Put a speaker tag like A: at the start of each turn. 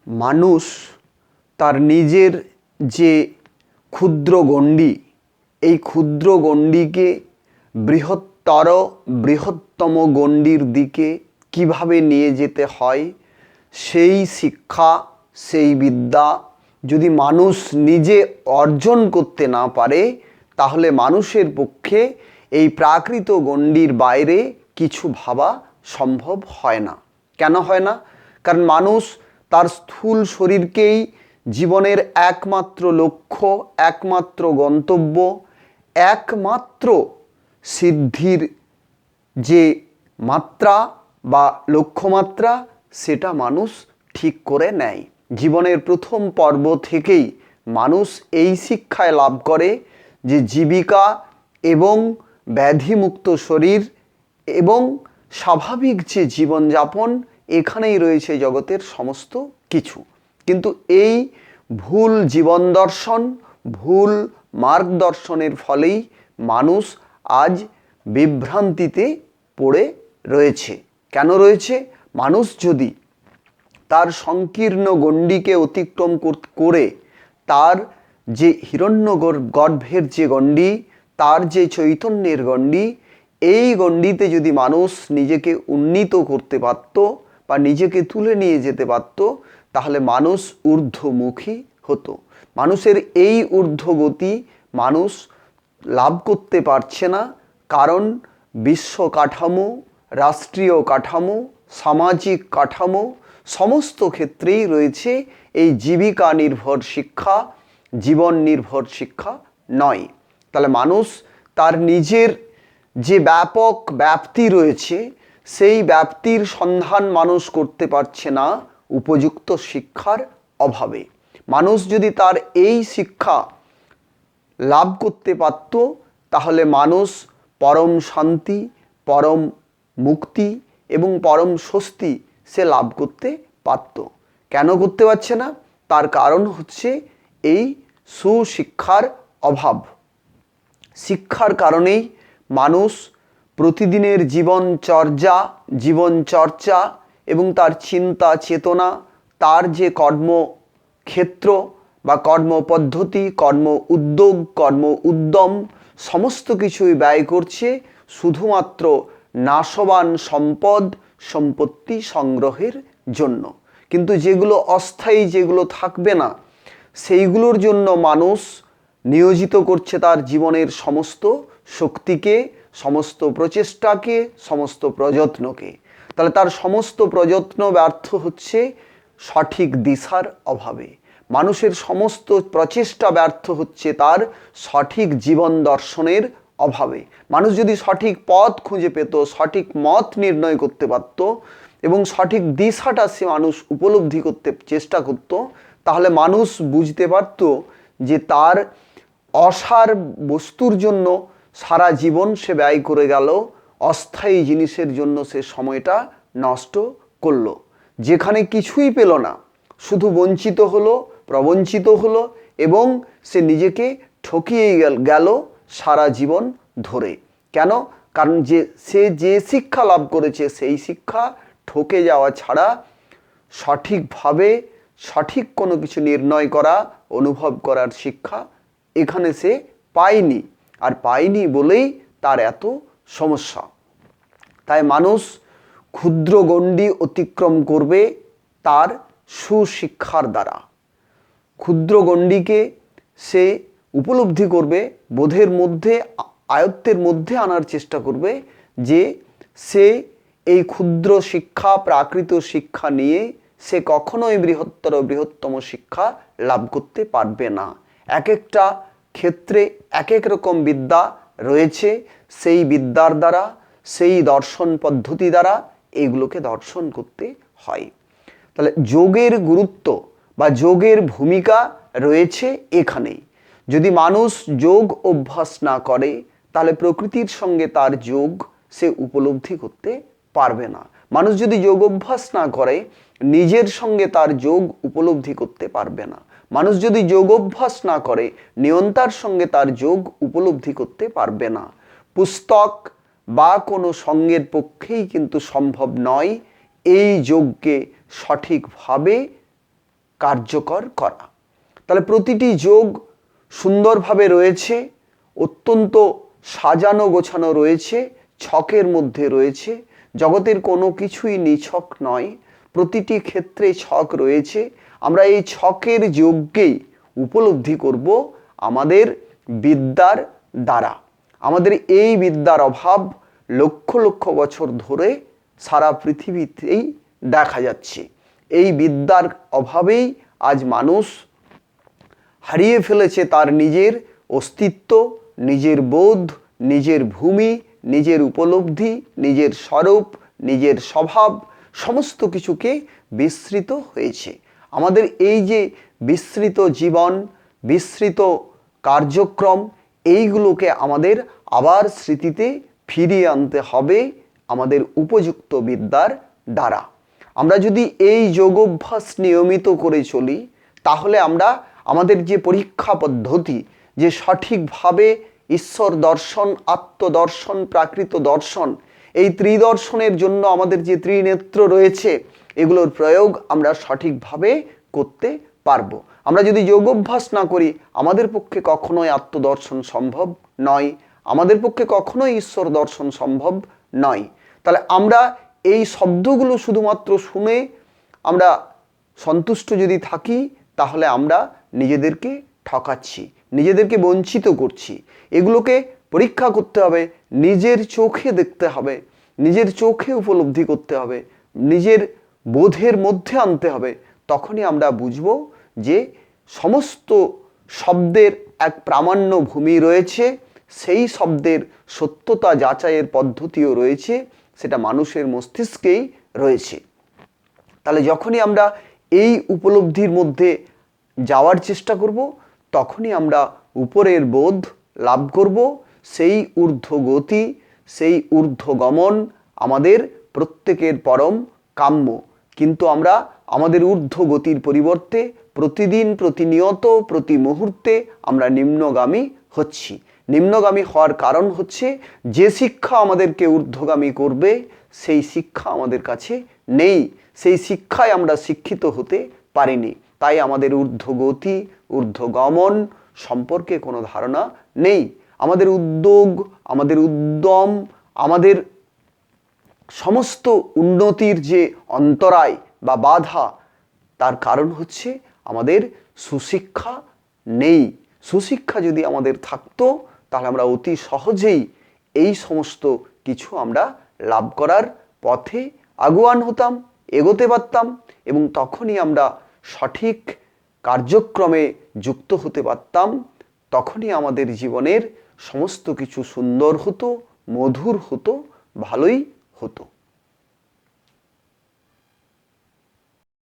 A: মানুষ তার নিজের যে ক্ষুদ্র গণ্ডি, এই ক্ষুদ্র গণ্ডিকে বৃহত্তম গণ্ডির দিকে কিভাবে নিয়ে যেতে হয়, সেই শিক্ষা, সেই বিদ্যা যদি মানুষ নিজে অর্জন করতে না পারে, তাহলে মানুষের পক্ষে এই প্রাকৃত গণ্ডির বাইরে কিছু ভাবা সম্ভব হয় না। কেন হয় না? কারণ মানুষ তার স্থূল শরীরকেই জীবনের একমাত্র লক্ষ্য, একমাত্র গন্তব্য, একমাত্র সিদ্ধির যে মাত্রা বা লক্ষ্যমাত্রা, সেটা মানুষ ঠিক করে নেয়। জীবনের প্রথম পর্ব থেকেই মানুষ এই শিক্ষায় লাভ করে যে জীবিকা এবং ব্যাধিমুক্ত শরীর এবং স্বাভাবিক যে জীবনযাপন, এখানেই রয়েছে জগতের সমস্ত কিছু। কিন্তু এই ভুল জীবন দর্শন, ভুল মার্গদর্শনের ফলেই মানুষ আজ বিভ্রান্তিতে পড়ে রয়েছে। কেন রয়েছে? মানুষ যদি তার সংকীর্ণ গণ্ডিকে অতিক্রম করে তার যে হিরণ্যগর্ভের যে গণ্ডি, তার যে চৈতন্যের গণ্ডি, এই গণ্ডিতে যদি মানুষ নিজেকে উন্নীত করতে পারত বা নিজেকে তুলে নিয়ে যেতে পারত, তাহলে মানুষ ঊর্ধ্বমুখী হতো। মানুষের এই ঊর্ধ্বগতি মানুষ লাভ করতে পারছে না, কারণ বিশ্ব কাঠামো, রাষ্ট্রীয় কাঠামো, সামাজিক কাঠামো সমস্ত ক্ষেত্রেই রয়েছে এই জীবিকা নির্ভর শিক্ষা, জীবন নির্ভর শিক্ষা নয়। তাহলে মানুষ তার নিজের যে ব্যাপক ব্যাপ্তি রয়েছে, সেই ব্যাপ্তির সন্ধান মানুষ করতে পারছে না উপযুক্ত শিক্ষার অভাবে। মানুষ যদি তার এই শিক্ষা লাভ করতে পারত, তাহলে মানুষ পরম শান্তি, পরম মুক্তি এবং পরম স্বস্তি সে লাভ করতে পারত। কেন করতে পারছে না? তার কারণ হচ্ছে এই সুশিক্ষার অভাব। শিক্ষার কারণেই মানুষ প্রতিদিনের জীবনচর্চা এবং তার চিন্তা চেতনা, তার যে কর্মক্ষেত্র বা কর্মপদ্ধতি, কর্ম উদ্যোগ, কর্ম উদ্যম সমস্ত কিছুই ব্যয় করছে শুধুমাত্র নাশবান সম্পত্তি সংগ্রহের জন্য। কিন্তু যেগুলো অস্থায়ী, যেগুলো থাকবে না, সেইগুলোর জন্য মানুষ নিয়োজিত করছে তার জীবনের সমস্ত শক্তিকে, সমস্ত প্রচেষ্টাকে, সমস্ত প্রযত্নকে। তাহলে তার সমস্ত প্রযত্ন ব্যর্থ হচ্ছে সঠিক দিশার অভাবে। মানুষের সমস্ত প্রচেষ্টা ব্যর্থ হচ্ছে তার সঠিক জীবন দর্শনের অভাবে। মানুষ যদি সঠিক পথ খুঁজে পেত, সঠিক মত নির্ণয় করতে পারত এবং সঠিক দিশাটা সে মানুষ উপলব্ধি করতে চেষ্টা করত, তাহলে মানুষ বুঝতে পারত যে তার অসার বস্তুর জন্য সারা জীবন সে ব্যয় করে গেল, অস্থায়ী জিনিসের জন্য সে সময়টা নষ্ট করলো, যেখানে কিছুই পেল না, শুধু বঞ্চিত হলো, প্রবঞ্চিত হলো এবং সে নিজেকে ঠকিয়ে গেল সারা জীবন ধরে। কেন? কারণ সে যে শিক্ষা লাভ করেছে, সেই শিক্ষা ঠকে যাওয়া ছাড়া সঠিকভাবে সঠিক কোনো কিছু নির্ণয় করা, অনুভব করার শিক্ষা এখানে সে পায়নি। আর পায়নি বলেই তার এত সমস্যা। তাই মানুষ ক্ষুদ্র গণ্ডি অতিক্রম করবে তার সুশিক্ষার দ্বারা। ক্ষুদ্র গণ্ডিকে সে উপলব্ধি করবে, বোধের মধ্যে, আয়ত্তের মধ্যে আনার চেষ্টা করবে যে সে এই ক্ষুদ্র শিক্ষা, প্রাকৃত শিক্ষা নিয়ে সে কখনোই বৃহত্তম শিক্ষা লাভ করতে পারবে না। এক একটা ক্ষেত্রে এক এক রকম বিদ্যা রয়েছে, সেই বিদ্যার দ্বারা, সেই দর্শন পদ্ধতি দ্বারা এইগুলোকে দর্শন করতে হয়। তাহলে যোগের গুরুত্ব বা যোগের ভূমিকা রয়েছে এখানেই। যদি মানুষ যোগ অভ্যাস না করে, তাহলে প্রকৃতির সঙ্গে তার যোগ সে উপলব্ধি করতে পারবে না। মানুষ যদি যোগ অভ্যাস না করে, নিজের সঙ্গে তার যোগ উপলব্ধি করতে পারবে না। মানুষ যদি যোগ অভ্যাস না করে, নিয়ন্তার সঙ্গে তার যোগ উপলব্ধি করতে পারবে না। পুস্তক বা কোনো সঙ্গের পক্ষেই কিন্তু সম্ভব নয় এই যোগকে সঠিকভাবে কার্যকর করা। তাহলে প্রতিটি যোগ সুন্দরভাবে রয়েছে, অত্যন্ত সাজানো গোছানো রয়েছে, ছকের মধ্যে রয়েছে। জগতের কোনো কিছুই নিছক নয়, প্রতিটি ক্ষেত্রে ছক রয়েছে। আমরা এই ছকের যোগকেই উপলব্ধি করব আমাদের বিদ্যার দ্বারা। আমাদের এই বিদ্যার অভাব লক্ষ লক্ষ বছর ধরে সারা পৃথিবীতেই দেখা যাচ্ছে। এই বিদ্যার অভাবেই আজ মানুষ হারিয়ে ফেলেছে তার নিজের অস্তিত্ব, নিজের বোধ, নিজের ভূমি, নিজের উপলব্ধি, নিজের স্বরূপ, নিজের স্বভাব, সমস্ত কিছুকে বিস্মৃত হয়েছে। আমাদের এই যে বিস্মৃত জীবন, বিস্মৃত কার্যক্রম, এইগুলোকে আমাদের আবার স্মৃতিতে ফিরিয়ে আনতে হবে আমাদের উপযুক্ত বিদ্যার দ্বারা। আমরা যদি এই যোগাভ্যাস নিয়মিত করে চলি, তাহলে আমরা আমাদের যে পরীক্ষা পদ্ধতি, যে সঠিকভাবে ঈশ্বর দর্শন, আত্মদর্শন, প্রাকৃত দর্শন, এই ত্রিদর্শনের জন্য আমাদের যে ত্রিনেত্র রয়েছে, এগুলোর প্রয়োগ আমরা সঠিকভাবে করতে পারবো। আমরা যদি যোগাভ্যাস না করি, আমাদের পক্ষে কখনোই আত্মদর্শন সম্ভব নয়, আমাদের পক্ষে কখনোই ঈশ্বর দর্শন সম্ভব নয়। তাহলে আমরা এই শব্দগুলো শুধুমাত্র শুনে আমরা সন্তুষ্ট যদি থাকি, তাহলে আমরা নিজেদেরকে ঠকাচ্ছি, নিজেদেরকে বঞ্চিত করছি। এগুলোকে পরীক্ষা করতে হবে, নিজের চোখে দেখতে হবে, নিজের চোখে উপলব্ধি করতে হবে, নিজের বোধের মধ্যে আনতে হবে। তখনই আমরা বুঝব যে সমস্ত শব্দের এক প্রামাণ্য ভূমি রয়েছে, সেই শব্দের সত্যতা যাচাইয়ের পদ্ধতিও রয়েছে, সেটা মানুষের মস্তিষ্কেই রয়েছে। তাহলে যখনই আমরা এই উপলব্ধির মধ্যে যাওয়ার চেষ্টা করব, তখনই আমরা উপরের বোধ লাভ করব। সেই ঊর্ধ্বগতি, সেই ঊর্ধ্বগমন আমাদের প্রত্যেকের পরম কাম্য। কিন্তু আমরা আমাদের ঊর্ধ্বগতির পরিবর্তে প্রতিদিন, প্রতিনিয়ত, প্রতি মুহূর্তে আমরা নিম্নগামী হচ্ছি। নিম্নগামী হওয়ার কারণ হচ্ছে, যে শিক্ষা আমাদেরকে ঊর্ধ্বগামী করবে সেই শিক্ষা আমাদের কাছে নেই, সেই শিক্ষায় আমরা শিক্ষিত হতে পারিনি। তাই আমাদের ঊর্ধ্বগতি, ঊর্ধ্বগমন সম্পর্কে কোনো ধারণা নেই। আমাদের উদ্যোগ, আমাদের উদ্যম, আমাদের সমস্ত উন্নতির যে অন্তরায় বা বাধা, তার কারণ হচ্ছে আমাদের সুশিক্ষা নেই। সুশিক্ষা যদি আমাদের থাকতো, তাহলে আমরা অতি সহজেই এই সমস্ত কিছু আমরা লাভ করার পথে আগুয়ান হতাম, এগোতে পারতাম, এবং তখনই আমরা সঠিক কার্যক্রমে যুক্ত হতে পারতাম। তখনই আমাদের জীবনের সমস্ত কিছু সুন্দর হতো, মধুর হতো, ভালোই হতো।